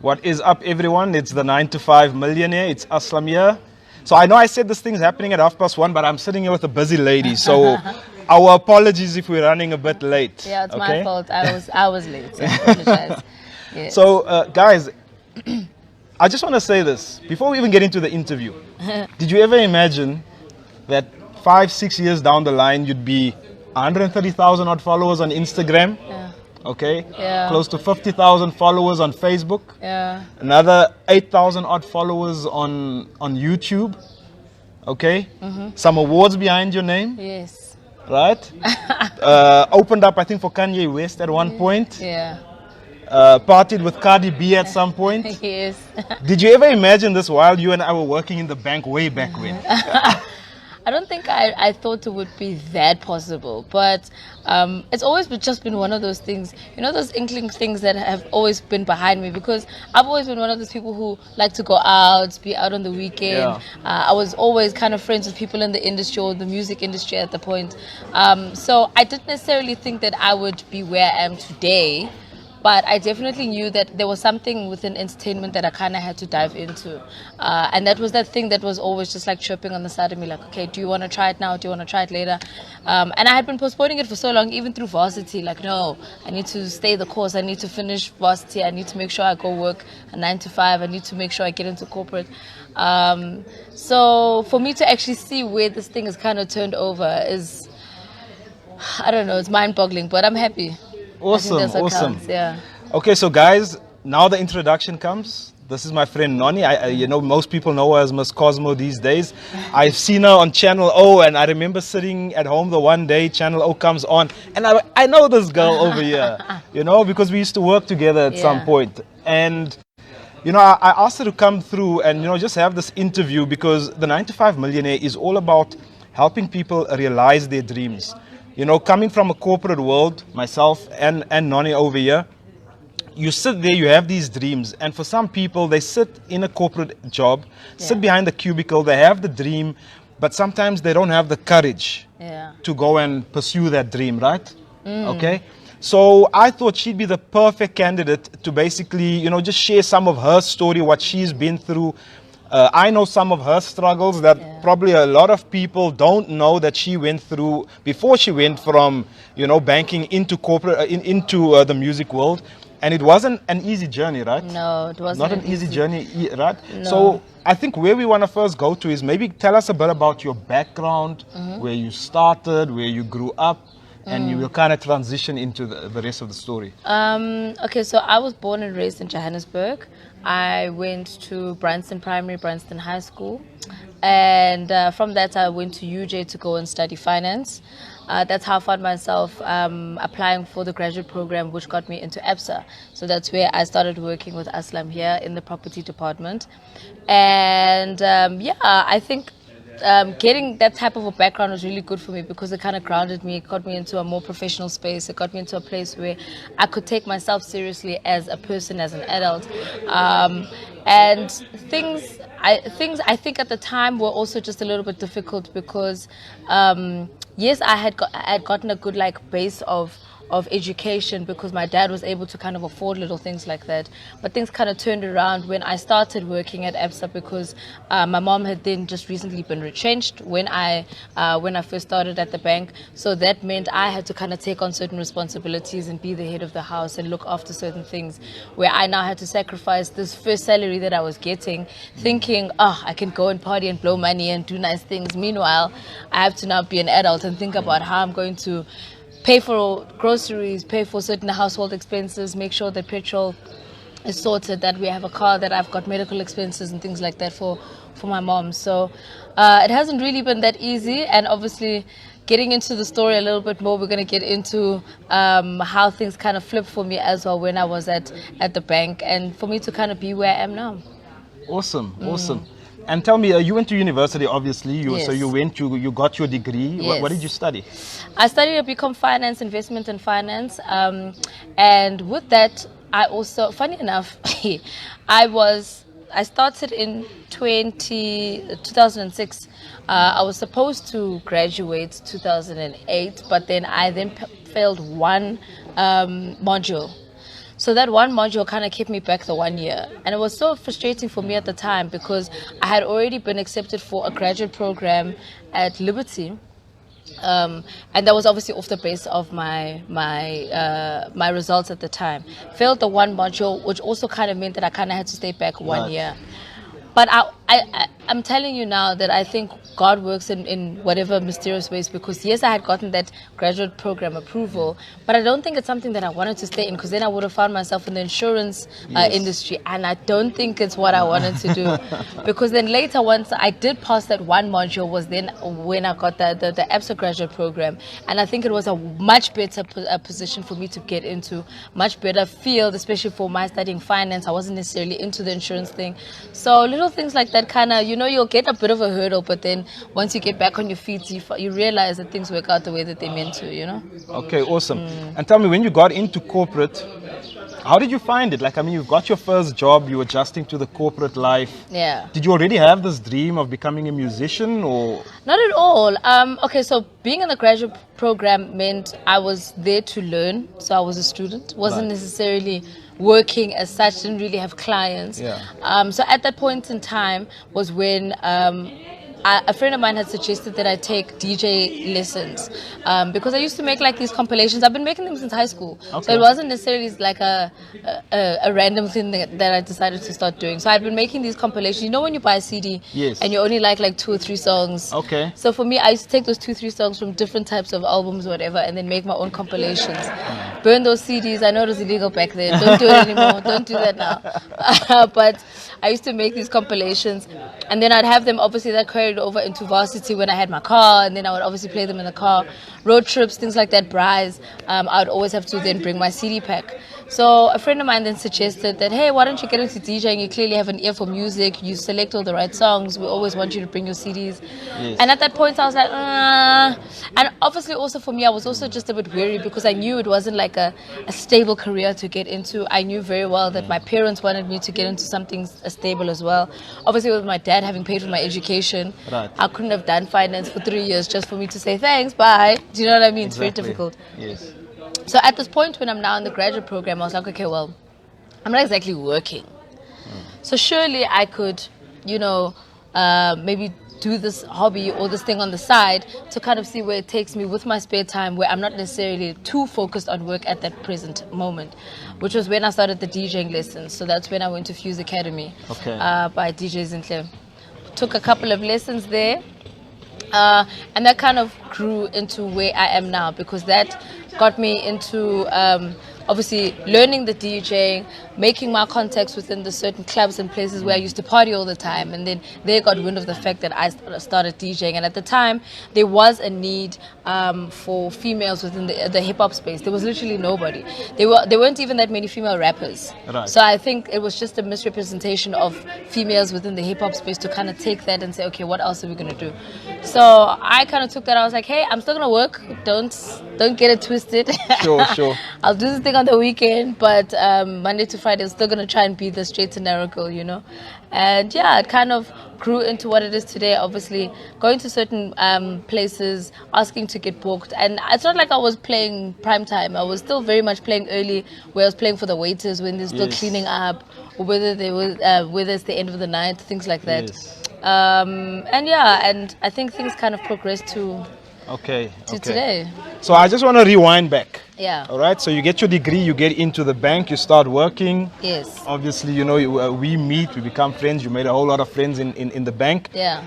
What is up, everyone? It's the 9 to 5 millionaire. It's Aslam here. So I know I said this thing's happening at 1:30, but I'm sitting here with a busy lady. So our apologies if we're running a bit late. Yeah, it's okay? my fault. I was late. So I apologize. Yes. So guys, I just want to say this before we even get into the interview. Did you ever imagine that 5-6 years down the line you'd be 130,000 odd followers on Instagram? Yeah. Okay, Yeah. close to 50,000 followers on Facebook, Yeah. another 8,000 odd followers on YouTube, okay, some awards behind your name, Yes. right? Opened up, I think, for Kanye West at one point, Yeah. partied with Cardi B at some point. Yes. Did you ever imagine this while you and I were working in the bank way back when? I don't think I thought it would be that possible, but it's always just been one of those things, you know, those inkling things that have always been behind me, because I've always been one of those people who like to go out, be out on the weekend. Yeah. I was always kind of friends with people in the industry or the music industry at the point. So I didn't necessarily think that I would be where I am today. But I definitely knew that there was something within entertainment that I kind of had to dive into. And that was that thing that was always just like chirping on the side of me, like, okay, do you want to try it now? Do you want to try it later? And I had been postponing it for so long, even through varsity. Like, no, I need to stay the course. I need to finish varsity. I need to make sure I go work a 9 to 5. I need to make sure I get into corporate. So for me to actually see where this thing is kind of turned over is, I don't know, it's mind-boggling, but I'm happy. Awesome, That's what awesome. counts, yeah. Okay, so guys, now the introduction comes. This is my friend Noni. You know, most people know her as Miss Cosmo these days. I've seen her on Channel O, and I remember sitting at home the one day Channel O comes on, and I know this girl over here, you know, because we used to work together at some point. And you know, I asked her to come through and, you know, just have this interview, because the 9 to 5 millionaire is all about helping people realize their dreams. You know, coming from a corporate world, myself and Noni over here, you sit there, you have these dreams. And for some people, they sit in a corporate job, sit behind the cubicle, they have the dream, but sometimes they don't have the courage to go and pursue that dream, right? Okay? So I thought she'd be the perfect candidate to basically, you know, just share some of her story, what she's been through. I know some of her struggles that probably a lot of people don't know that she went through before she went from, you know, banking into corporate, into the music world. And it wasn't an easy journey, right? No, it wasn't. Not an easy journey, right? No. So I think where we want to first go to is maybe tell us a bit about your background, where you started, where you grew up, and you will kind of transition into the rest of the story. Okay, so I was born and raised in Johannesburg. I went to Branston Primary, Branston High School. And from that, I went to UJ to go and study finance. That's how I found myself applying for the graduate program, which got me into ABSA. So that's where I started working with Aslam here in the property department. And I think getting that type of a background was really good for me, because it kind of grounded me. It got me into a more professional space. It got me into a place where I could take myself seriously as a person, as an adult. And things I think at the time were also just a little bit difficult, because yes, I had gotten a good base of education, because my dad was able to kind of afford little things like that. But things kind of turned around when I started working at ABSA, because my mom had then just recently been retrenched when I first started at the bank. So that meant I had to kind of take on certain responsibilities and be the head of the house and look after certain things, where I now had to sacrifice this first salary that I was getting, thinking, I can go and party and blow money and do nice things. Meanwhile, I have to now be an adult and think about how I'm going to pay for groceries, pay for certain household expenses, make sure that petrol is sorted, that we have a car, that I've got medical expenses and things like that for my mom. So it hasn't really been that easy. And obviously, getting into the story a little bit more, we're going to get into how things kind of flipped for me as well when I was at the bank, and for me to kind of be where I am now. Awesome, awesome. And tell me, you went to university, obviously. Yes. So you got your degree. Yes. What did you study? I studied a BCom Finance, Investment and Finance. And with that, I also, funny enough, I started in 2006. I was supposed to graduate 2008, but then I failed one module. So that one module kind of kept me back the 1 year. And it was so frustrating for me at the time because I had already been accepted for a graduate program at Liberty. And that was obviously off the base of my results at the time. Failed the one module, which also kind of meant that I kind of had to stay back 1 year. But I'm telling you now that I think God works in whatever mysterious ways, because yes, I had gotten that graduate program approval, but I don't think it's something that I wanted to stay in, because then I would have found myself in the insurance industry, and I don't think it's what I wanted to do. Because then later, once I did pass that one module, was then when I got the ABSA graduate program, and I think it was a much better position for me to get into, much better field, especially for my studying finance. I wasn't necessarily into the insurance thing. So little things like that kind of, you'll get a bit of a hurdle, but then once you get back on your feet, you realize that things work out the way that they meant to, Okay, awesome. And tell me, when you got into corporate, how did you find it? Like, I mean, you've got your first job, you're adjusting to the corporate life. Yeah. Did you already have this dream of becoming a musician, or? Not at all. Okay, so being in the graduate program meant I was there to learn. So I was a student, wasn't necessarily working as such, didn't really have clients. Yeah. So at that point in time was when a friend of mine had suggested that I take DJ lessons, because I used to make like these compilations. I've been making them since high school, so it wasn't necessarily like a random thing that I decided to start doing. So I'd been making these compilations. You know when you buy a CD and you only like 2 or 3 songs. Okay. So for me, I used to take those 2 or 3 songs from different types of albums, or whatever, and then make my own compilations. Burn those CDs. I know it was illegal back then. Don't do it anymore. Don't do that now. But I used to make these compilations, and then I'd have them, obviously that carried over into varsity when I had my car, and then I would obviously play them in the car. Road trips, things like that, braais, I would always have to then bring my CD pack. So a friend of mine then suggested that, hey, why don't you get into DJing? You clearly have an ear for music. You select all the right songs. We always want you to bring your CDs. Yes. And at that point, I was like, And obviously also for me, I was also just a bit weary, because I knew it wasn't like a stable career to get into. I knew very well that my parents wanted me to get into something stable as well. Obviously with my dad having paid for my education, I couldn't have done finance for 3 years just for me to say, thanks, bye. Do you know what I mean? Exactly. It's very difficult. Yes. So at this point when I'm now in the graduate program, I was like, okay, well, I'm not exactly working. So surely I could, maybe do this hobby or this thing on the side to kind of see where it takes me with my spare time, where I'm not necessarily too focused on work at that present moment, which was when I started the DJing lessons. So that's when I went to Fuse Academy by DJ Zinhle. Took a couple of lessons there. And that kind of grew into where I am now, because that got me into obviously learning the DJing, making my contacts within the certain clubs and places where I used to party all the time, and then they got wind of the fact that I started DJing. And at the time there was a need for females within the hip-hop space. There was literally nobody. There weren't even that many female rappers. So I think it was just a misrepresentation of females within the hip-hop space to kind of take that and say, okay, what else are we going to do? So I kind of took that. I was like, hey, I'm still going to work. Don't get it twisted. Sure. I'll do this thing on the weekend, but Monday to Friday I'm still going to try and be the straight and narrow girl, And yeah, it kind of grew into what it is today. Obviously going to certain places, asking to get booked, and it's not like I was playing prime time. I was still very much playing early, where I was playing for the waiters when they're still cleaning up, or whether it's the end of the night, things like that. And I think things kind of progressed to today. So I just want to rewind back. Yeah. All right. So you get your degree, you get into the bank, you start working. Yes. Obviously, we meet, we become friends. You made a whole lot of friends in the bank. Yeah.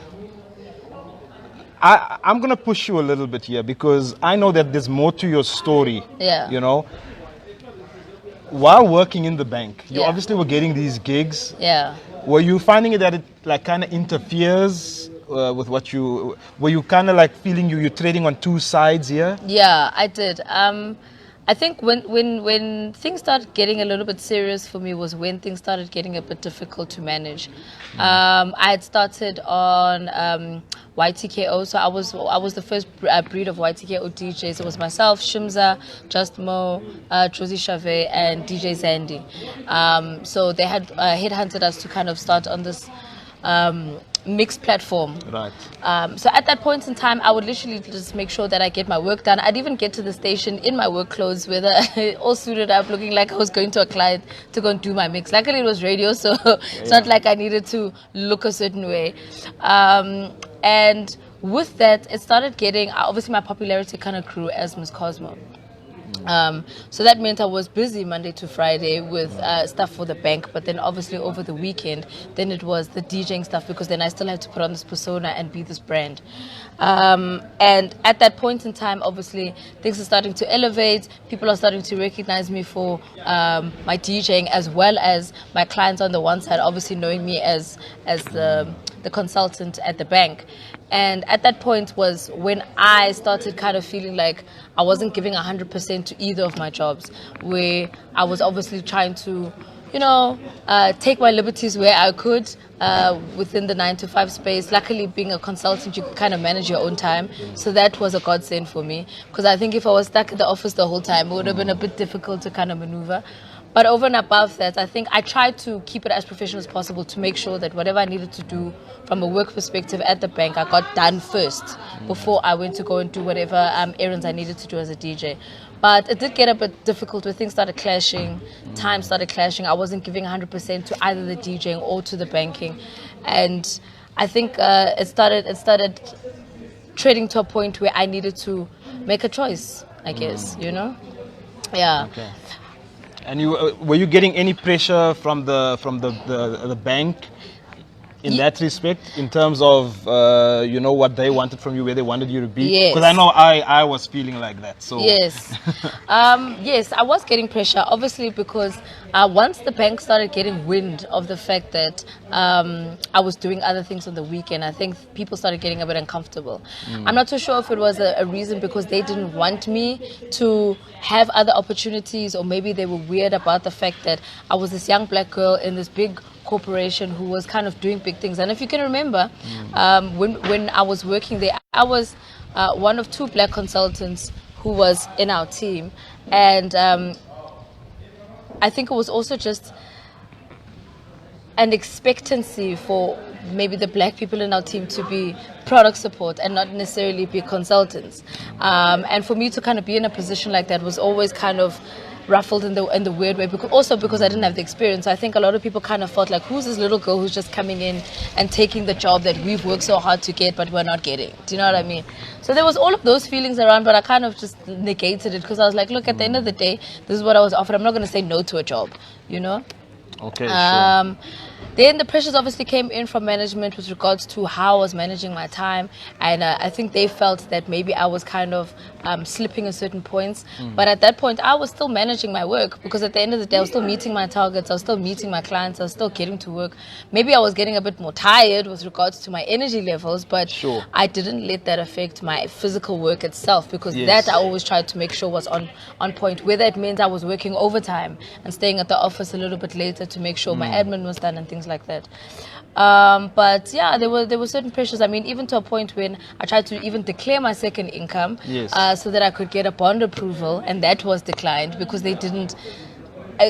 I'm going to push you a little bit here, because I know that there's more to your story. Yeah. While working in the bank, you obviously were getting these gigs. Yeah. Were you finding it that it like kind of interferes with what were you kind of like feeling you're trading on two sides here? Yeah, I did. I think when things started getting a little bit serious for me was when things started getting a bit difficult to manage. I had started on YTKO, so I was the first breed of YTKO DJs. It was myself, Shimza, Just Mo, Josie Chave, and DJ Zandy. So they had headhunted us to kind of start on this mixed platform. Right. So at that point in time, I would literally just make sure that I get my work done. I'd even get to the station in my work clothes, whether all suited up, looking like I was going to a client to go and do my mix. Luckily, it was radio, so it's not like I needed to look a certain way. And with that, it started getting, obviously my popularity kind of grew as Miss Cosmo. So that meant I was busy Monday to Friday with stuff for the bank, but then obviously over the weekend, then it was the DJing stuff, because then I still had to put on this persona and be this brand. And at that point in time, obviously things are starting to elevate. People are starting to recognize me for my DJing, as well as my clients on the one side, obviously knowing me as the consultant at the bank. And at that point was when I started kind of feeling like I wasn't giving 100% to either of my jobs, where I was obviously trying to, take my liberties where I could within the 9 to 5 space. Luckily, being a consultant, you can kind of manage your own time. So that was a godsend for me, because I think if I was stuck at the office the whole time, it would have been a bit difficult to kind of maneuver. But over and above that, I think I tried to keep it as professional as possible to make sure that whatever I needed to do from a work perspective at the bank, I got done first before I went to go and do whatever errands I needed to do as a DJ. But it did get a bit difficult when things started clashing, time started clashing. I wasn't giving 100% to either the DJing or to the banking. And I think it started trading to a point where I needed to make a choice, I guess, Yeah. Okay. And were you getting any pressure from the bank in that respect, in terms of what they wanted from you, where they wanted you to be? Yes. Because I know I was feeling like that. So yes, yes, I was getting pressure, obviously, because once the bank started getting wind of the fact that I was doing other things on the weekend, I think people started getting a bit uncomfortable. I'm not too sure if it was a reason because they didn't want me to have other opportunities, or maybe they were weird about the fact that I was this young black girl in this big corporation who was kind of doing big things. And if you can remember, when I was working there, I was one of 2 black consultants who was in our team. And I think it was also just an expectancy for maybe the black people in our team to be product support and not necessarily be consultants. And for me to kind of be in a position like that was always kind of ruffled in the weird way, because I didn't have the experience. I think a lot of people kind of felt like, who's this little girl who's just coming in and taking the job that we've worked so hard to get but we're not getting? Do you know what I mean? So there was all of those feelings around, but I kind of just negated it, because I was like, look, at the end of the day, this is what I was offered. I'm not going to say no to a job, Okay, sure. Then the pressures obviously came in from management with regards to how I was managing my time, and I think they felt that maybe I was kind of slipping at certain points. But at that point, I was still managing my work, because at the end of the day, I was still meeting my targets, I was still meeting my clients, I was still getting to work. Maybe I was getting a bit more tired with regards to my energy levels, but Sure. I didn't let that affect my physical work itself, because Yes. that I always tried to make sure was on point, whether it means I was working overtime and staying at the office a little bit later to make sure my admin was done and things like that. But yeah, there were certain pressures. I mean, even to a point when I tried to even declare my second income, Yes. so that I could get a bond approval, and that was declined because they didn't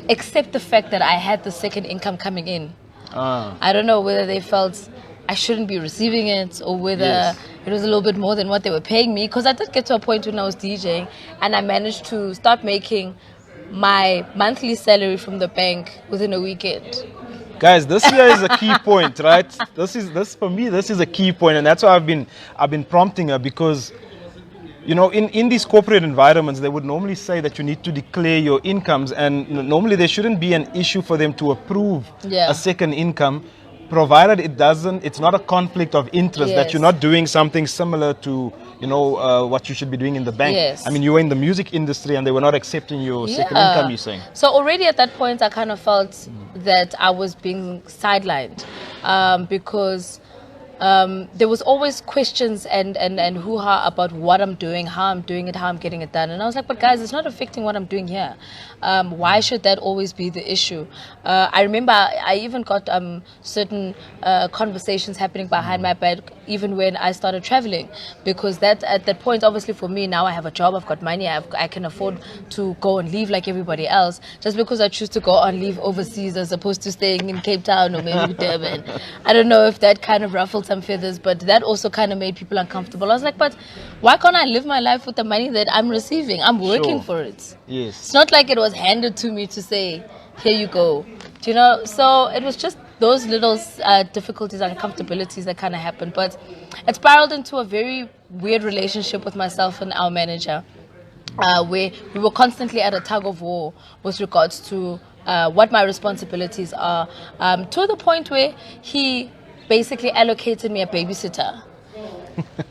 accept the fact that I had the second income coming in. I don't know whether they felt I shouldn't be receiving it, or whether Yes. it was a little bit more than what they were paying me, because I did get to a point when I was DJing and I managed to start making my monthly salary from the bank within a weekend. Guys, this here is a key point, right? This for me, this is a key point, and that's why I've been prompting her, because in these corporate environments, they would normally say that you need to declare your incomes, and normally there shouldn't be an issue for them to approve Yeah. a second income, provided it's not a conflict of interest, that Yes. you're not doing something similar to what you should be doing in the bank. Yes. I mean, you were in the music industry and they were not accepting your second income, you're saying. So already at that point, I kind of felt that I was being sidelined, because there was always questions and hoo-ha about what I'm doing, how I'm doing it, how I'm getting it done. And I was like, but guys, it's not affecting what I'm doing here. Why should that always be the issue? I remember I even got certain conversations happening behind my back, even when I started traveling, because at that point, obviously for me, now I have a job, I've got money, I can afford to go and leave like everybody else. Just because I choose to go on leave overseas as opposed to staying in Cape Town or maybe Durban, I don't know if that kind of ruffled some feathers, but that also kind of made people uncomfortable. I was like, but why can't I live my life with the money that I'm receiving? I'm working for it. Yes. It's not like it was handed to me to say, here you go. Do you know? So it was just those little difficulties and uncomfortabilities that kind of happened. But it spiraled into a very weird relationship with myself and our manager, where we were constantly at a tug of war with regards to what my responsibilities are, to the point where he basically allocated me a babysitter.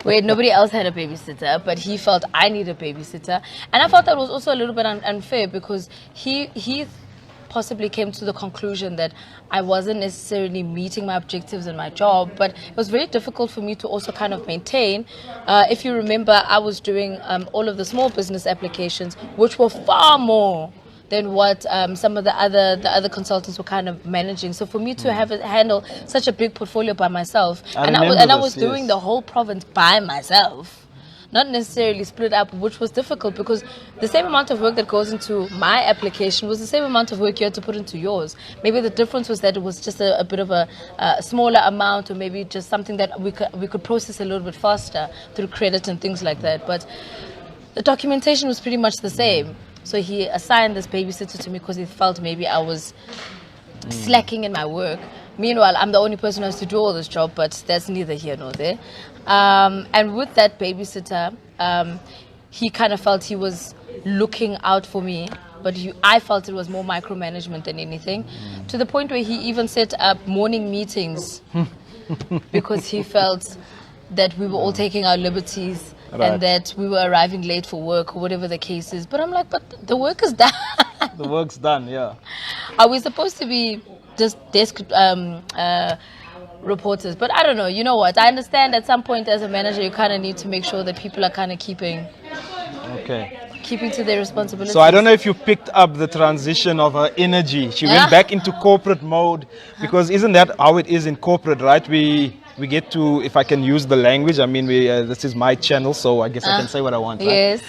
Where nobody else had a babysitter, but he felt I need a babysitter. And I felt that was also a little bit unfair, because he possibly came to the conclusion that I wasn't necessarily meeting my objectives in my job, but it was very difficult for me to also kind of maintain. If you remember, I was doing all of the small business applications, which were far more than what some of the other consultants were kind of managing. So for me to handle such a big portfolio by myself, I was doing the whole province by myself, not necessarily split up, which was difficult, because the same amount of work that goes into my application was the same amount of work you had to put into yours. Maybe the difference was that it was just a bit of a smaller amount, or maybe just something that we could process a little bit faster through credit and things like that. But the documentation was pretty much the same. So he assigned this babysitter to me because he felt maybe I was slacking in my work. Meanwhile, I'm the only person who has to do all this job, but that's neither here nor there. And with that babysitter, he kind of felt he was looking out for me, but I felt it was more micromanagement than anything, to the point where he even set up morning meetings because he felt that we were all taking our liberties. Right. And that we were arriving late for work, or whatever the case is. But I'm like, but the work is done. The work's done, yeah. Are we supposed to be just desk reporters? But I don't know. You know what? I understand at some point as a manager, you kind of need to make sure that people are kind of keeping to their responsibilities. So I don't know if you picked up the transition of her energy. She went back into corporate mode, because isn't that how it is in corporate, right? We get to, if I can use the language, I mean, this is my channel, so I guess I can say what I want, right? Yes.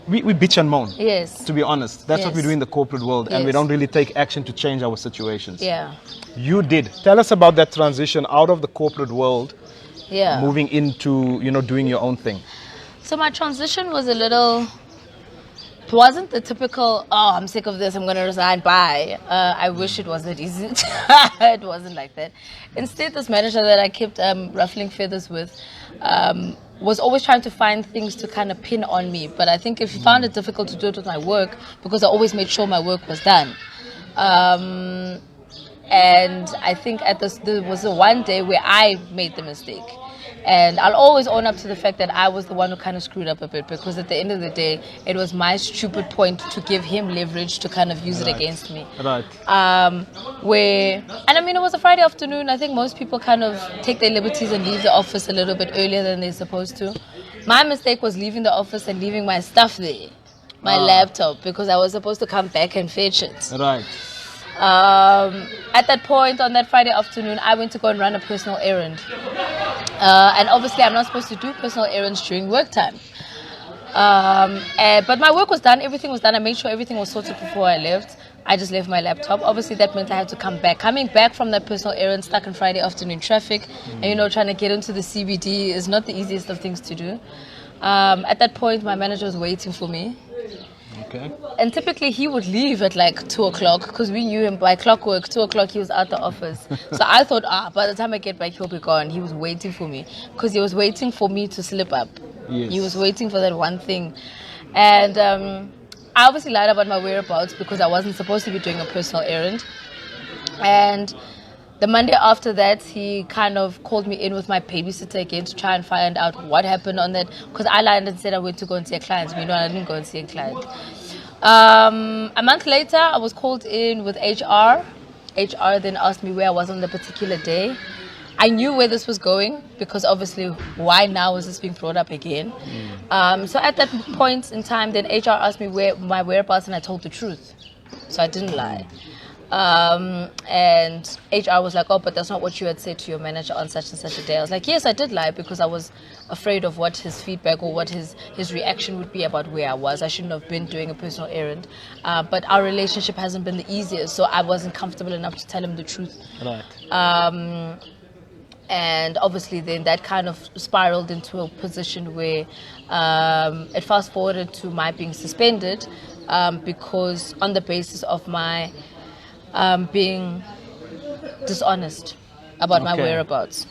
We bitch and moan. Yes. To be honest. That's what we do in the corporate world, and we don't really take action to change our situations. Yeah. You did. Tell us about that transition out of the corporate world, moving into, doing your own thing. So my transition was it wasn't the typical, oh, I'm sick of this, I'm going to resign, bye. I wish it was that easy. It wasn't like that. Instead, this manager that I kept ruffling feathers with was always trying to find things to kind of pin on me. But I think if he found it difficult to do it with my work, because I always made sure my work was done. And I think there was the one day where I made the mistake. And I'll always own up to the fact that I was the one who kind of screwed up a bit, because at the end of the day, it was my stupid point to give him leverage to kind of use it against me. Right. And I mean, it was a Friday afternoon. I think most people kind of take their liberties and leave the office a little bit earlier than they're supposed to. My mistake was leaving the office and leaving my stuff there, my laptop, because I was supposed to come back and fetch it. Right. At that point, on that Friday afternoon, I went to go and run a personal errand. And obviously, I'm not supposed to do personal errands during work time. But my work was done. Everything was done. I made sure everything was sorted before I left. I just left my laptop. Obviously, that meant I had to come back. Coming back from that personal errand, stuck in Friday afternoon traffic, and trying to get into the CBD is not the easiest of things to do. At that point, my manager was waiting for me. Okay. And typically he would leave at like 2 o'clock, because we knew him by clockwork. 2 o'clock he was out the office. So I thought, by the time I get back he'll be gone. He was waiting for me, because he was waiting for me to slip up. Yes. He was waiting for that one thing. And I obviously lied about my whereabouts, because I wasn't supposed to be doing a personal errand. And the Monday after that, he kind of called me in with my babysitter again to try and find out what happened on that. Because I lied and said I went to go and see a client. Meanwhile, I didn't go and see a client. A month later, I was called in with HR. HR then asked me where I was on the particular day. I knew where this was going, because obviously, why now is this being brought up again? So at that point in time, then HR asked me my whereabouts, and I told the truth. So I didn't lie. And HR was like, oh, but that's not what you had said to your manager on such and such a day. I was like, yes, I did lie, because I was afraid of what his feedback or what his reaction would be about where I was. I shouldn't have been doing a personal errand. But our relationship hasn't been the easiest, so I wasn't comfortable enough to tell him the truth. Right. And obviously then that kind of spiraled into a position where it fast forwarded to my being suspended because on the basis of my being dishonest about my Okay. whereabouts.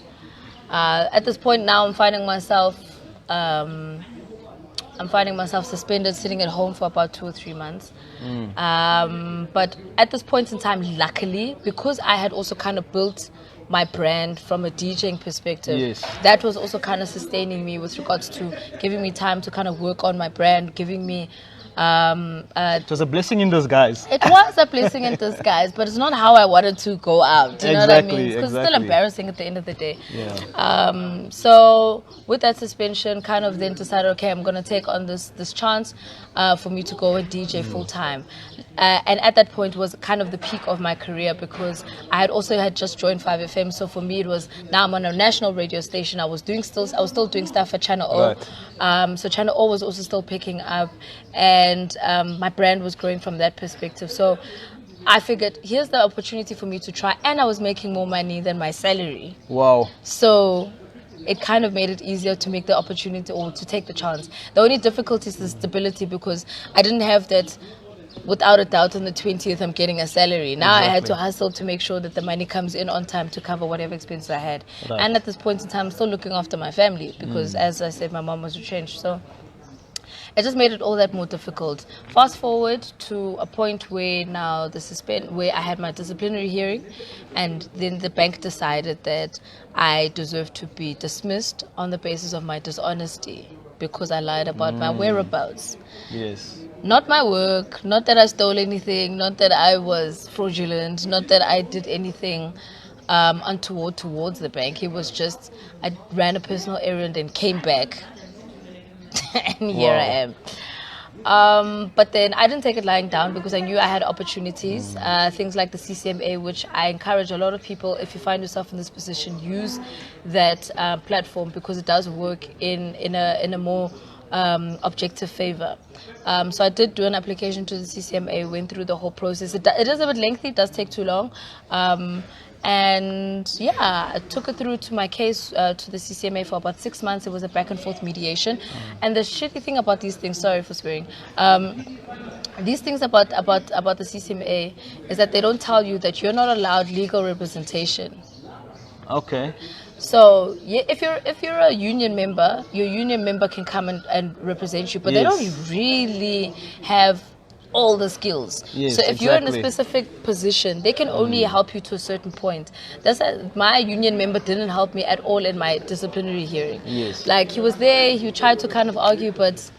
At this point now, I'm finding myself suspended, sitting at home for about 2 or 3 months. But at this point in time, luckily, because I had also kind of built my brand from a DJing perspective, Yes. that was also kind of sustaining me with regards to giving me time to kind of work on my brand, giving me It was a blessing in disguise. it was a blessing in disguise, but it's not how I wanted to go out. Do you know what I mean? Because it's still Exactly. embarrassing at the end of the day. Yeah. So with that suspension, kind of then decided, okay, I'm going to take on this chance for me to go and DJ full time. And at that point was kind of the peak of my career because I had just joined 5FM. So for me, it was now I'm on a national radio station. I was still doing stuff at Channel O. Right. So Channel O was also still picking up, and my brand was growing from that perspective. So I figured, here's the opportunity for me to try, and I was making more money than my salary. Wow. So it kind of made it easier to make the opportunity or to take the chance. The only difficulty is the stability because I didn't have that. Without a doubt, on the 20th, I'm getting a salary. Now I had to hustle to make sure that the money comes in on time to cover whatever expenses I had. Right. And at this point in time, I'm still looking after my family because, as I said, my mom was retrenched. So it just made it all that more difficult. Fast forward to a point where now where I had my disciplinary hearing, and then the bank decided that I deserved to be dismissed on the basis of my dishonesty because I lied about my whereabouts. Yes. Not my work, not that I stole anything, not that I was fraudulent, not that I did anything untoward towards the bank. It was just I ran a personal errand and came back. And here I am. But then I didn't take it lying down because I knew I had opportunities, things like the CCMA, which I encourage a lot of people, if you find yourself in this position, use that platform because it does work in a more objective favor. So I did do an application to the CCMA, went through the whole process. It is a bit lengthy, it does take too long. And yeah, I took it through to my case to the CCMA for about 6 months. It was a back and forth mediation. And the shitty thing about these things, sorry for swearing, these things about the CCMA is that they don't tell you that you're not allowed legal representation. Okay. So yeah, if you're a union member, your union member can come and represent you, but they don't really have all the skills. Yes, so if you're in a exactly. specific position, they can only help you to a certain point. My union member didn't help me at all in my disciplinary hearing. Yes. Like he was there, he tried to kind of argue, but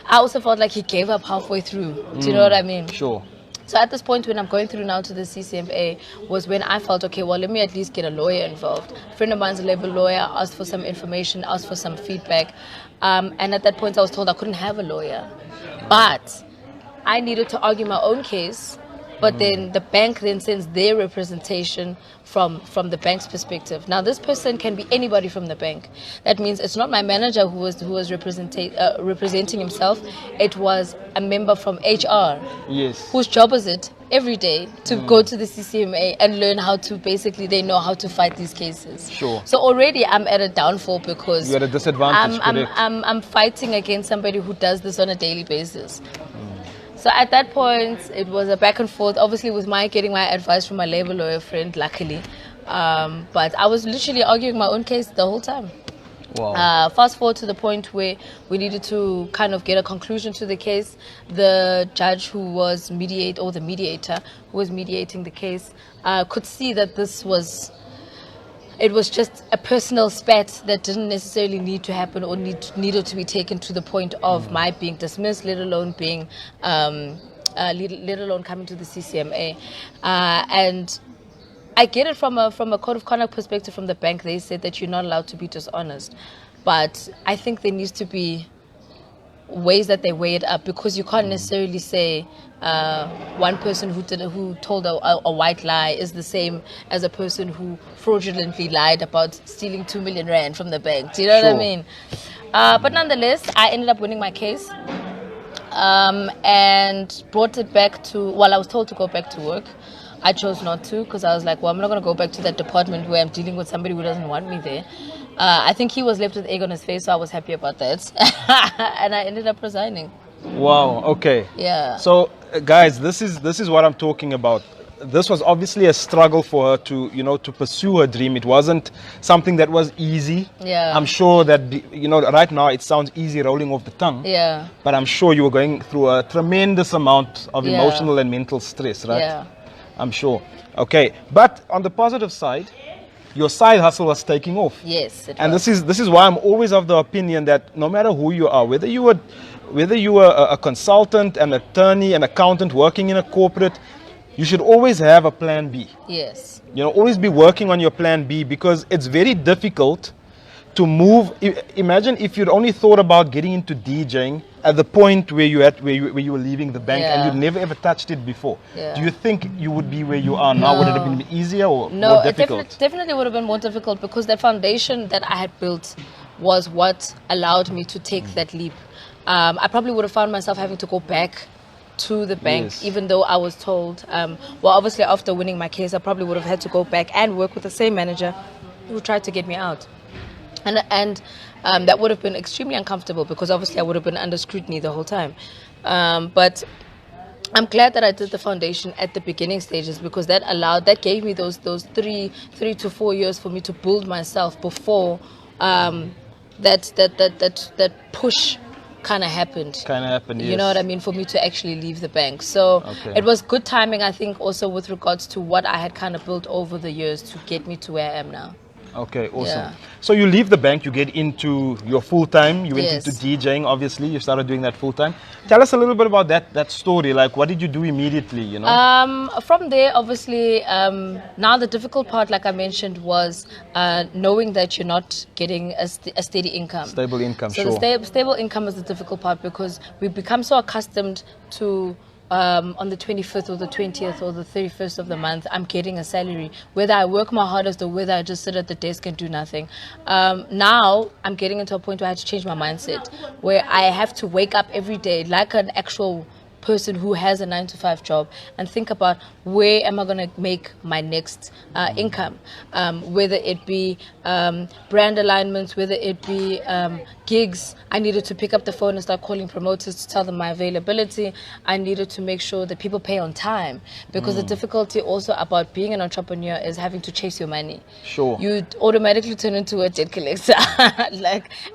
I also felt like he gave up halfway through. Do you know what I mean? Sure. So at this point when I'm going through now to the CCMA was when I felt, okay, well, let me at least get a lawyer involved. A friend of mine's a labor lawyer, asked for some information, asked for some feedback. And at that point I was told I couldn't have a lawyer. But I needed to argue my own case. But then the bank then sends their representation from the bank's perspective. Now this person can be anybody from the bank. That means it's not my manager who was representing himself. It was a member from HR. Yes. Whose job is it every day to go to the CCMA and learn how to they know how to fight these cases. Sure. So already I'm at a downfall because You're at a disadvantage. Correct. I'm fighting against somebody who does this on a daily basis. So at that point, it was a back and forth, obviously with getting my advice from my labor lawyer friend, luckily. But I was literally arguing my own case the whole time. Wow. Fast forward to the point where we needed to kind of get a conclusion to the case. The judge the mediator who was mediating the case could see that it was just a personal spat that didn't necessarily need to happen or needed to be taken to the point of my being dismissed, let alone being, let alone coming to the CCMA. And I get it from a code of conduct perspective from the bank. They said that you're not allowed to be dishonest, but I think there needs to be ways that they weigh it up because you can't necessarily say one person who told a white lie is the same as a person who fraudulently lied about stealing 2 million rand from the bank. Do you know what I mean? But nonetheless, I ended up winning my case and brought it back to. Well, I was told to go back to work. I chose not to because I was like, well, I'm not going to go back to that department where I'm dealing with somebody who doesn't want me there. I think he was left with egg on his face, so I was happy about that. And I ended up resigning. Wow. Okay. Yeah. So, guys, this is what I'm talking about. This was obviously a struggle for her to, to pursue her dream. It wasn't something that was easy. Yeah. I'm sure that, right now it sounds easy rolling off the tongue. Yeah. But I'm sure you were going through a tremendous amount of Yeah. emotional and mental stress, right? Yeah. I'm sure. Okay. But on the positive side, your side hustle was taking off. Yes. And this is why I'm always of the opinion that no matter who you are, whether you were a consultant, an attorney, an accountant working in a corporate, you should always have a plan B. Yes. Always be working on your plan B, because it's very difficult to move. Imagine if you'd only thought about getting into DJing at the point where you were leaving the bank, and Yeah. you'd never ever touched it before. Yeah. Do you think you would be where you are now? Would it have been easier or No, more it difficult? definitely would have been more difficult because the foundation that I had built was what allowed me to take that leap. I probably would have found myself having to go back to the bank, Yes. even though I was told, well, obviously after winning my case, I probably would have had to go back and work with the same manager who tried to get me out. And that would have been extremely uncomfortable because obviously I would have been under scrutiny the whole time. But I'm glad that I did the foundation at the beginning stages because that gave me those 3 to 4 years for me to build myself before that push kind of happened. You know what I mean? For me to actually leave the bank. So Okay. it was good timing, I think, also with regards to what I had kind of built over the years to get me to where I am now. Okay, awesome. Yeah. So you leave the bank, you get into your full time, you went Yes. into DJing, obviously, you started doing that full time. Tell us a little bit about that story. Like, what did you do immediately, From there, obviously, now the difficult part, like I mentioned, was knowing that you're not getting a steady income. Stable income, So sure. the stable income is the difficult part because we become so accustomed to on the 25th or the 20th or the 31st of the month, I'm getting a salary. Whether I work my hardest or whether I just sit at the desk and do nothing. Now, I'm getting into a point where I have to change my mindset, where I have to wake up every day like an actual person who has a 9-to-5 job and think about where am I going to make my next income, whether it be brand alignments, whether it be gigs. I needed to pick up the phone and start calling promoters to tell them my availability. I needed to make sure that people pay on time because the difficulty also about being an entrepreneur is having to chase your money. Sure. You automatically turn into a debt collector.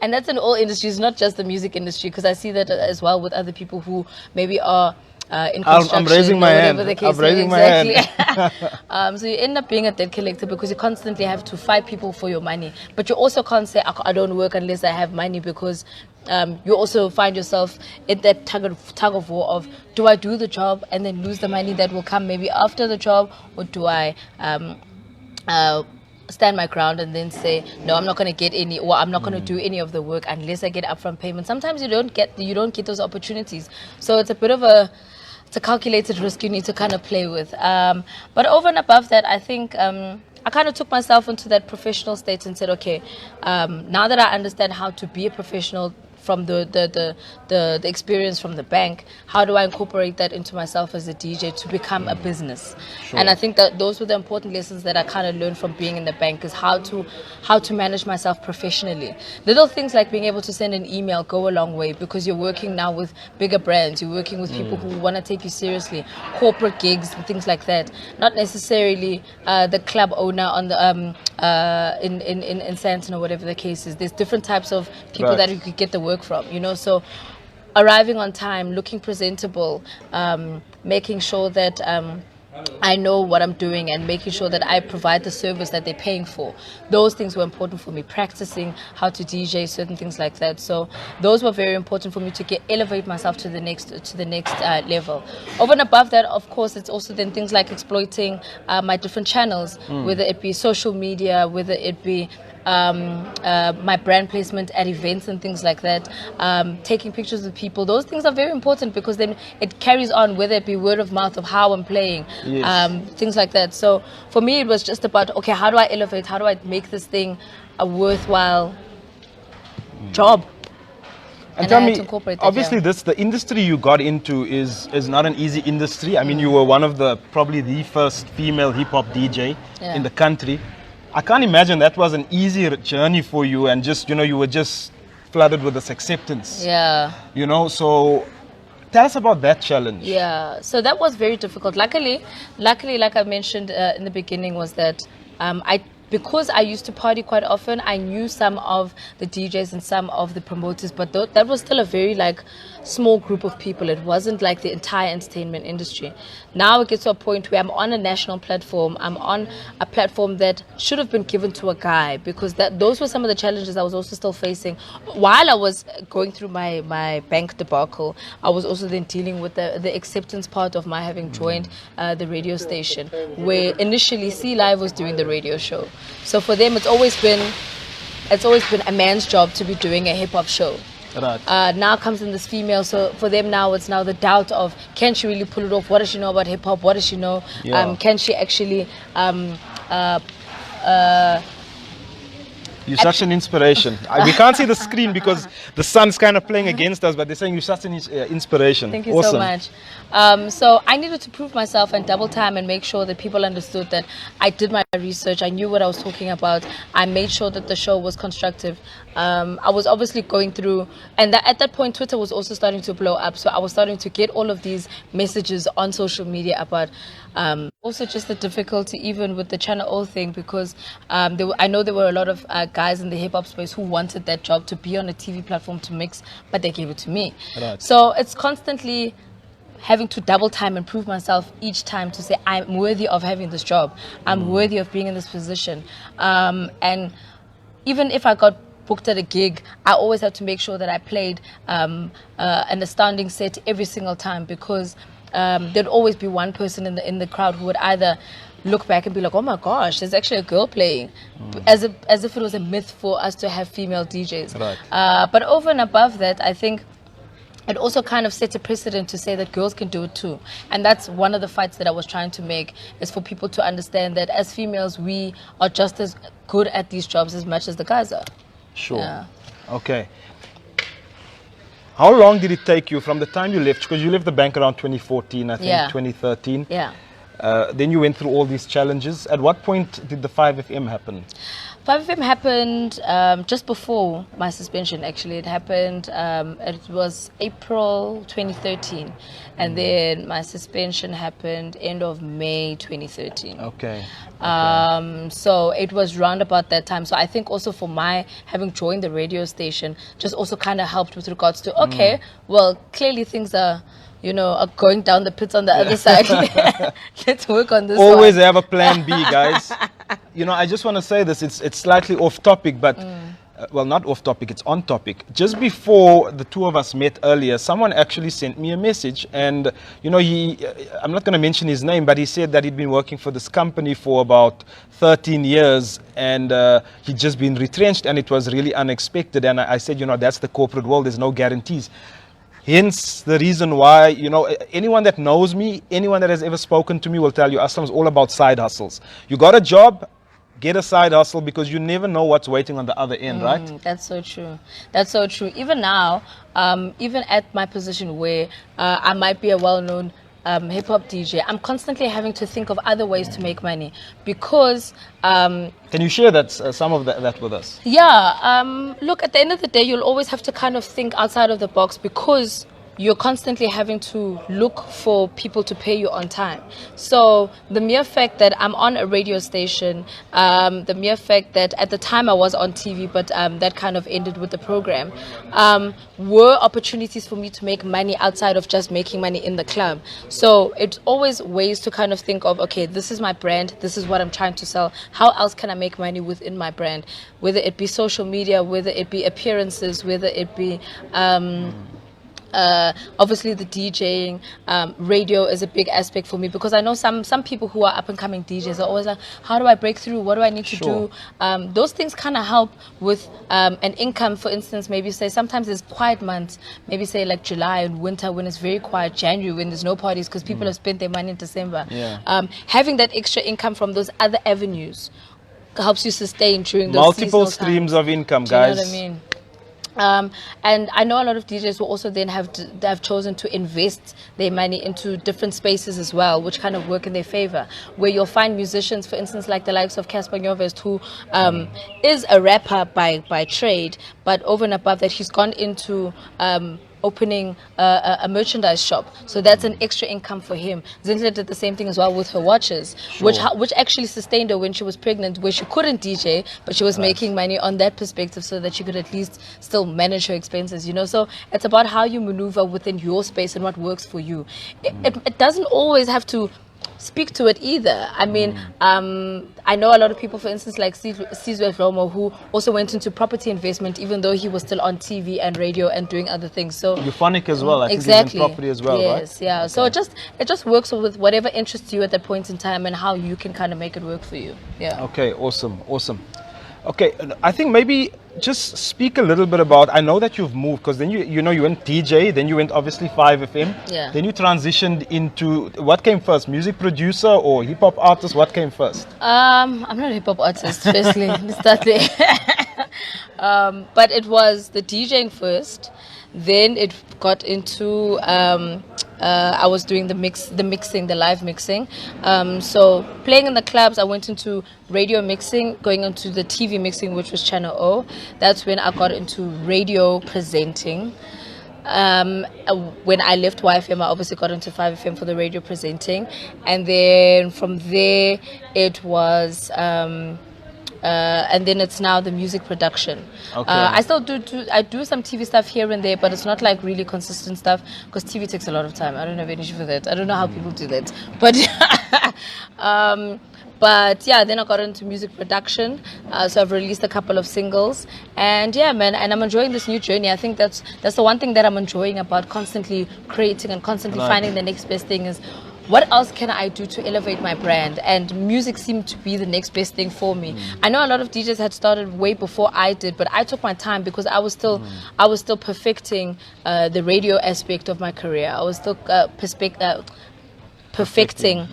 And that's in all industries, not just the music industry, because I see that as well with other people who maybe are in construction. I'm raising my or whatever hand. the case I'm raising is. my hand. Exactly. So you end up being a debt collector because you constantly have to fight people for your money. But you also can't say, I don't work unless I have money, because you also find yourself in that tug of war of, do I do the job and then lose the money that will come maybe after the job, or do I stand my ground and then say, no, I'm not going to get any, or I'm not going to do any of the work unless I get upfront payment. Sometimes you don't get those opportunities. So it's a bit of a calculated risk you need to kind of play with. But over and above that, I think I kind of took myself into that professional state and said, okay, now that I understand how to be a professional from the experience from the bank, how do I incorporate that into myself as a DJ to become a business? Sure. And I think that those were the important lessons that I kind of learned from being in the bank, is how to manage myself professionally. Little things like being able to send an email go a long way, because you're working now with bigger brands, you're working with people who want to take you seriously, corporate gigs and things like that. Not necessarily the club owner on the in Santon or whatever the case is. There's different types of people Right. that you could get the work from, so arriving on time, looking presentable, making sure that I know what I'm doing, and making sure that I provide the service that they're paying for. Those things were important for me. Practicing how to DJ, certain things like that. So those were very important for me to elevate myself to the next level. Over and above that, of course, it's also then things like exploiting my different channels, whether it be social media, whether it be my brand placement at events and things like that, taking pictures of people. Those things are very important because then it carries on, whether it be word of mouth of how I'm playing, Yes. things like that. So for me, it was just about, okay, how do I elevate? How do I make this thing a worthwhile job? And tell I had me, to incorporate that, obviously, yeah. the industry you got into is not an easy industry. I mean, you were one of probably the first female hip hop DJ Yeah. in the country. I can't imagine that was an easy journey for you, and just you were just flooded with this acceptance. Yeah. So tell us about that challenge. Yeah, so that was very difficult. Luckily, like I mentioned in the beginning, was that because I used to party quite often, I knew some of the DJs and some of the promoters, but that was still a very small group of people. It wasn't like the entire entertainment industry. Now it gets to a point where I'm on a national platform. I'm on a platform that should have been given to a guy, because those were some of the challenges I was also still facing while I was going through my bank debacle. I was also then dealing with the acceptance part of my having joined the radio station, where initially C Live was doing the radio show. So for them, it's always been a man's job to be doing a hip hop show. Right. Now comes in this female, so for them now it's now the doubt of, can she really pull it off? What does she know about hip hop? What does she know? Yeah. Can she actually You're such an inspiration. We can't see the screen because the sun's kind of playing against us, but they're saying you're such an inspiration. Thank you Awesome. so much. So I needed to prove myself and double time and make sure that people understood that I did my research. I knew what I was talking about. I made sure that the show was constructive. I was obviously going through, and at that point, Twitter was also starting to blow up. So I was starting to get all of these messages on social media about also just the difficulty even with the Channel O thing, because I know there were a lot of guys in the hip hop space who wanted that job to be on a TV platform to mix, but they gave it to me. Right. So it's constantly having to double time and prove myself each time to say I'm worthy of having this job. I'm worthy of being in this position. And even if I got booked at a gig, I always had to make sure that I played an astounding set every single time, because there'd always be one person in the crowd who would either look back and be like, oh my gosh, there's actually a girl playing, as if it was a myth for us to have female DJs. Right. But over and above that, I think it also kind of sets a precedent to say that girls can do it too. And that's one of the fights that I was trying to make, is for people to understand that as females, we are just as good at these jobs as much as the guys are. Sure. Yeah. Okay. How long did it take you from the time you left? Because you left the bank around 2014, I think, Yeah. 2013. Yeah. Then you went through all these challenges. At what point did the 5FM happen? 5FM happened just before my suspension, actually. It happened, it was April 2013. And then my suspension happened end of May 2013. Okay. So it was round about that time. So I think also for my having joined the radio station just also kind of helped with regards to, okay, well, clearly things are going down the pits on the other side. Let's work on this Always one. have a plan B, guys. I just want to say this. It's slightly off topic, but well, not off topic. It's on topic. Just before the two of us met earlier, someone actually sent me a message, and I'm not going to mention his name, but he said that he'd been working for this company for about 13 years, and he'd just been retrenched, and it was really unexpected. And I said, that's the corporate world. There's no guarantees. Hence the reason why, anyone that knows me, anyone that has ever spoken to me will tell you Aslam is all about side hustles. You got a job, get a side hustle, because you never know what's waiting on the other end, right? That's so true. That's so true. Even now, even at my position where I might be a well-known hip hop DJ, I'm constantly having to think of other ways to make money, because Can you share that some of that with us? look, at the end of the day, you'll always have to kind of think outside of the box, because you're constantly having to look for people to pay you on time. So the mere fact that I'm on a radio station, the mere fact that at the time I was on TV, but that kind of ended with the program, were opportunities for me to make money outside of just making money in the club. So it's always ways to kind of think of, okay, this is my brand, this is what I'm trying to sell. How else can I make money within my brand? Whether it be social media, whether it be appearances, whether it be obviously the DJing, radio is a big aspect for me, because I know some people who are up and coming DJs are always like, how do I break through? What do I need to do? Those things kind of help with an income. For instance, maybe say sometimes there's quiet months, maybe say like July and winter when it's very quiet, January when there's no parties because people have spent their money in December. Having that extra income from those other avenues helps you sustain during those multiple seasonal streams times. of income, Do you know guys. what I mean? And I know a lot of DJs will also then have chosen to invest their money into different spaces as well, which kind of work in their favor. Where you'll find musicians, for instance, like the likes of Casper Nyovest, who is a rapper by trade, but over and above that, he's gone into opening a merchandise shop, so that's an extra income for him. Zinhle did the same thing as well with her watches, which actually sustained her when she was pregnant, where she couldn't DJ, but she was making money on that perspective, so that she could at least still manage her expenses. So it's about how you maneuver within your space and what works for you. It doesn't always have to speak to it either. I mean, I know a lot of people, for instance, like Sizwe Romo, who also went into property investment, even though he was still on TV and radio and doing other things. So euphonic as well. I exactly. think he's in property as well, yes, right? yeah. Okay. So it just works with whatever interests you at that point in time and how you can kind of make it work for you. Yeah. Okay. Awesome. Okay, I think maybe just speak a little bit about, I know that you've moved, because then you went DJ, then you went obviously 5FM, yeah. Then you transitioned into, what came first, music producer or hip hop artist? What came first? I'm not a hip hop artist, firstly, start there. But it was the DJing first, then it got into I was doing the live mixing. So playing in the clubs, I went into radio mixing, going into the TV mixing, which was Channel O. That's when I got into radio presenting. When I left YFM, I obviously got into 5FM for the radio presenting. And then from there, it was... and then it's now the music production. Okay. I still do some TV stuff here and there, but it's not like really consistent stuff, because TV takes a lot of time. I don't have any issue for that. I don't know how people do that, but yeah, then I got into music production. So I've released a couple of singles, and yeah, man, and I'm enjoying this new journey. I think that's the one thing that I'm enjoying about constantly creating and constantly finding the next best thing is, what else can I do to elevate my brand? And music seemed to be the next best thing for me. I know a lot of DJs had started way before I did, but I took my time because I was still perfecting the radio aspect of my career. I was still perfecting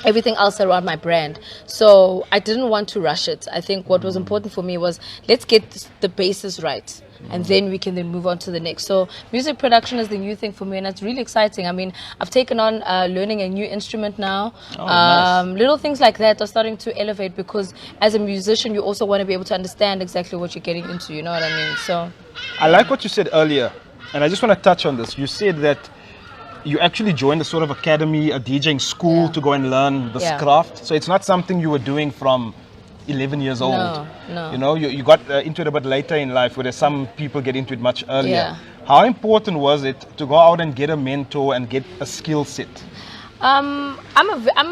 everything else around my brand. So I didn't want to rush it. I think what was important for me was, let's get the basis right, and then we can then move on to the next. So music production is the new thing for me, and it's really exciting. I mean, I've taken on learning a new instrument now. Nice. Little things like that are starting to elevate, because as a musician, you also want to be able to understand exactly what you're getting into, you know what I mean? So I like what you said earlier, and I just want to touch on this. You said that you actually joined a sort of academy, a DJing school, to go and learn this craft. So it's not something you were doing from 11 years old. No. You got into it a bit later in life, whereas some people get into it much earlier. Yeah. How important was it to go out and get a mentor and get a skill set? I'm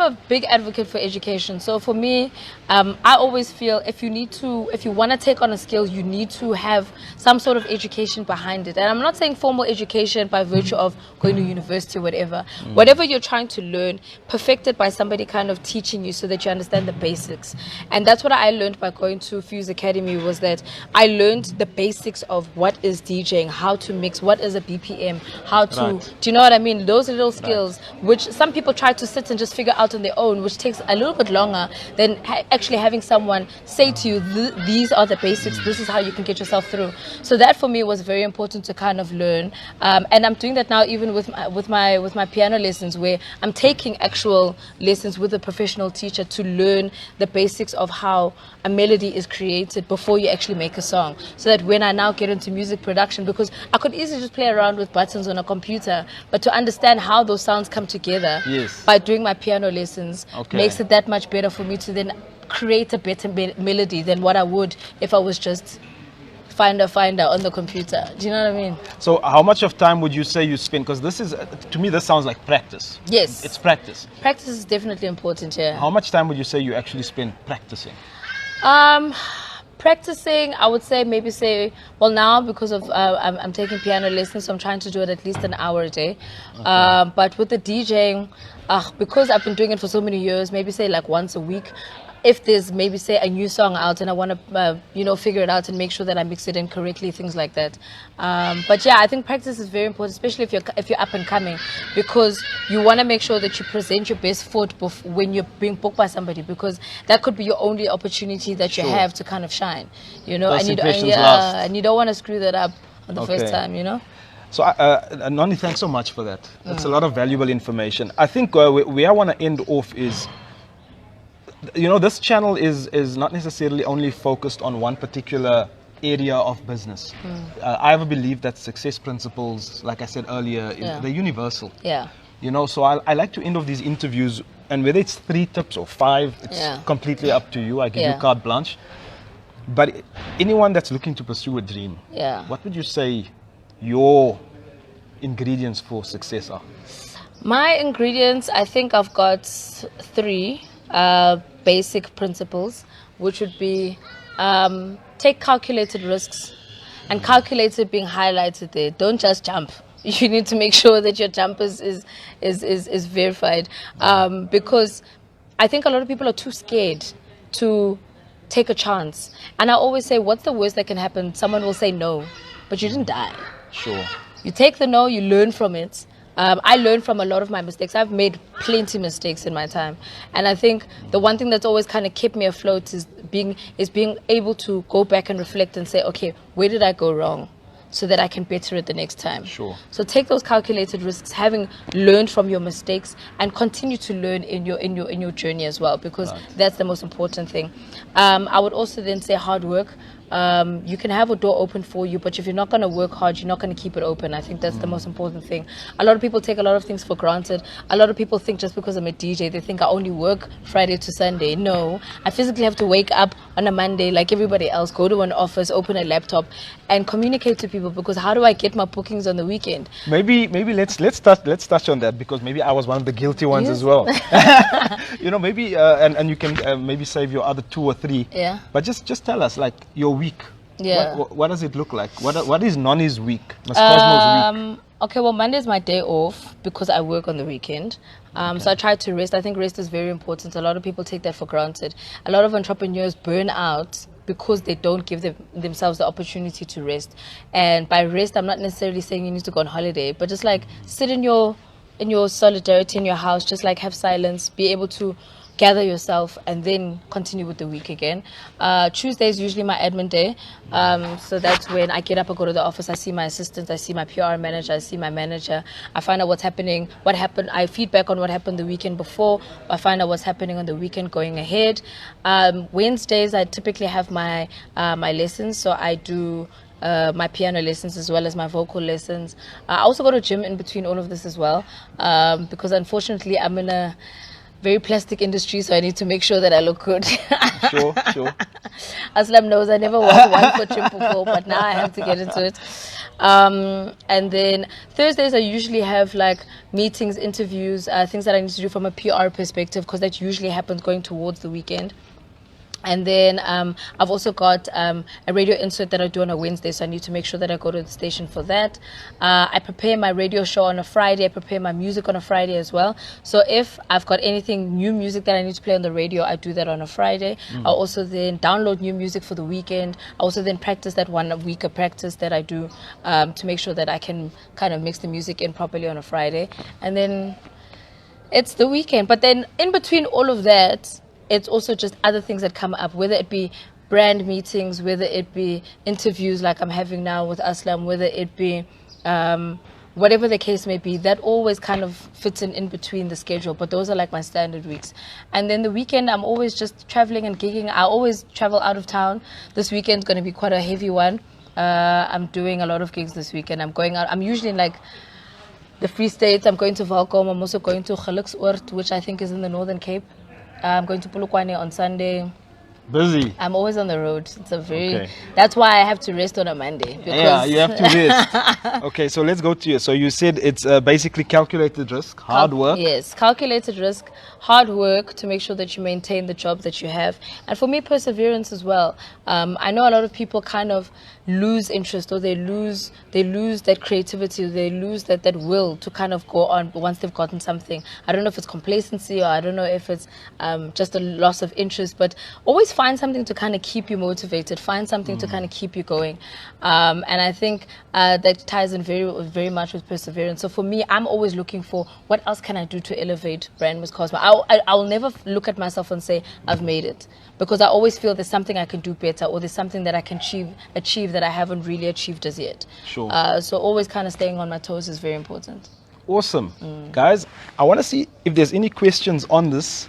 a big advocate for education. So for me, I always feel if you want to take on a skill, you need to have some sort of education behind it. And I'm not saying formal education by virtue of going to university or whatever. Whatever you're trying to learn, perfected by somebody kind of teaching you so that you understand the basics. And that's what I learned by going to Fuse Academy, was that I learned the basics of what is DJing, how to mix, what is a BPM, how to, do you know what I mean? Those little skills, which some people try to sit and just figure out on their own, which takes a little bit longer than actually having someone say to you, these are the basics, this is how you can get yourself through. So that for me was very important to kind of learn, and I'm doing that now even with my piano lessons, where I'm taking actual lessons with a professional teacher to learn the basics of how a melody is created before you actually make a song, so that when I now get into music production, because I could easily just play around with buttons on a computer, but to understand how those sounds come together by doing my piano lessons makes it that much better for me to then create a better melody than what I would if I was just finder on the computer. Do you know what I mean? So how much of time would you say you spend? Because this is, to me, this sounds like practice. Yes. It's practice. Practice is definitely important, yeah. How much time would you say you actually spend practicing? Practicing, I would say well, now because of I'm taking piano lessons, so I'm trying to do it at least an hour a day. But with the DJing, because I've been doing it for so many years, maybe say like once a week. If there's maybe say a new song out and I want to figure it out and make sure that I mix it in correctly, things like that. But yeah, I think practice is very important, especially if you're up and coming, because you want to make sure that you present your best foot when you're being booked by somebody, because that could be your only opportunity that you have to kind of shine, and you don't want to screw that up for the first time, you know. So, Noni, thanks so much for that. That's a lot of valuable information. I think where I want to end off is, you know, this channel is not necessarily only focused on one particular area of business. I have a belief that success principles, like I said earlier, they're universal. Yeah. You know, so I like to end off these interviews, and whether it's 3 tips or 5, it's completely up to you. I give you carte blanche. But anyone that's looking to pursue a dream, what would you say your ingredients for success are? My ingredients, I think I've got 3 basic principles, which would be take calculated risks, and calculated being highlighted there. Don't just jump. You need to make sure that your jump is verified, because I think a lot of people are too scared to take a chance. And I always say, what's the worst that can happen? Someone will say no, but you didn't die. Sure. You take the no, you learn from it. I learned from a lot of my mistakes. I've made plenty of mistakes in my time. And I think the one thing that's always kind of kept me afloat is being able to go back and reflect and say, okay, where did I go wrong? So that I can better it the next time. Sure. So take those calculated risks, having learned from your mistakes, and continue to learn in your journey as well, because that's the most important thing. I would also then say hard work. You can have a door open for you, but if you're not going to work hard, you're not going to keep it open. I think that's the most important thing. A lot of people take a lot of things for granted. A lot of people think just because I'm a DJ, they think I only work Friday to Sunday. No, I physically have to wake up on a Monday like everybody else, go to an office, open a laptop, and communicate to people, because how do I get my bookings on the weekend? Maybe let's touch on that, because maybe I was one of the guilty ones as well. You know, maybe and you can maybe save your other 2 or 3. Yeah. But just tell us, like, your week. Yeah. What does it look like? What is Noni's week? Ms. Cosmo's week? Okay, well, Monday is my day off because I work on the weekend. So I try to rest. I think rest is very important. A lot of people take that for granted. A lot of entrepreneurs burn out because they don't give themselves the opportunity to rest. And by rest, I'm not necessarily saying you need to go on holiday, but just like sit in your solidarity in your house, just like have silence, be able to gather yourself, and then continue with the week again. Tuesday is usually my admin day. So that's when I get up, I go to the office, I see my assistant, I see my PR manager, I see my manager. I find out what's happening, what happened. I feedback on what happened the weekend before. I find out what's happening on the weekend going ahead. Wednesdays, I typically have my lessons. So I do my piano lessons as well as my vocal lessons. I also go to gym in between all of this as well, because unfortunately I'm in a very plastic industry, so I need to make sure that I look good. Sure. Aslam knows I never walked 1 foot gym before, but now I have to get into it. And then Thursdays I usually have like meetings, interviews, things that I need to do from a PR perspective, because that usually happens going towards the weekend. And then I've also got a radio insert that I do on a Wednesday, so I need to make sure that I go to the station for that. I prepare my radio show on a Friday. I prepare my music on a Friday as well. So if I've got anything, new music that I need to play on the radio, I do that on a Friday. I also then download new music for the weekend. I also then practice that 1 week of practice that I do to make sure that I can kind of mix the music in properly on a Friday. And then it's the weekend. But then in between all of that, it's also just other things that come up, whether it be brand meetings, whether it be interviews like I'm having now with Aslam, whether it be whatever the case may be, that always kind of fits in between the schedule. But those are like my standard weeks. And then the weekend, I'm always just traveling and gigging. I always travel out of town. This weekend's going to be quite a heavy one. I'm doing a lot of gigs this weekend. I'm going out. I'm usually in like the Free States. I'm going to Valcom. I'm also going to Geluksoord, which I think is in the Northern Cape. I'm going to Polokwane on Sunday. Busy. I'm always on the road. It's a very. That's why I have to rest on a Monday. Because yeah, you have to rest. Okay, so let's go to you. So you said it's basically calculated risk, hard work. Yes, calculated risk, hard work to make sure that you maintain the job that you have, and for me, perseverance as well. I know a lot of people kind of lose interest, or they lose that creativity, or they lose that will to kind of go on once they've gotten something. I don't know if it's complacency, or I don't know if it's just a loss of interest, but always find something to kind of keep you motivated, find something to kind of keep you going. And I think that ties in very much with perseverance. So for me, I'm always looking for what else can I do to elevate brand Miss Cosmo. I will never look at myself and say I've made it, because I always feel there's something I can do better, or there's something that I can achieve that I haven't really achieved as yet. Sure. So always kind of staying on my toes is very important. Awesome. Guys, I want to see if there's any questions on this.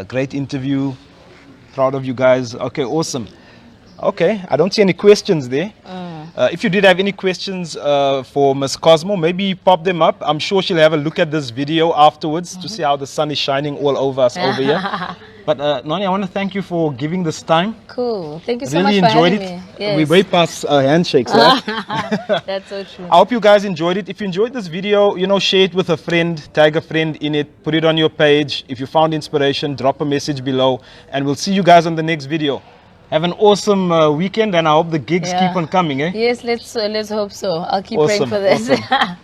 Great interview. Proud of you guys. Okay, awesome. Okay, I don't see any questions there. If you did have any questions for Miss Cosmo, maybe pop them up. I'm sure she'll have a look at this video afterwards to see how the sun is shining all over us over here. But Noni, I want to thank you for giving this time. Cool. Thank you so Really much for enjoyed having it. me. Yes. We way past handshakes. Right? That's so true. I hope you guys enjoyed it. If you enjoyed this video, share it with a friend, tag a friend in it, put it on your page. If you found inspiration, drop a message below, and we'll see you guys on the next video. Have an awesome weekend, and I hope the gigs keep on coming. Yes, let's hope so. I'll keep Awesome, praying for this. awesome.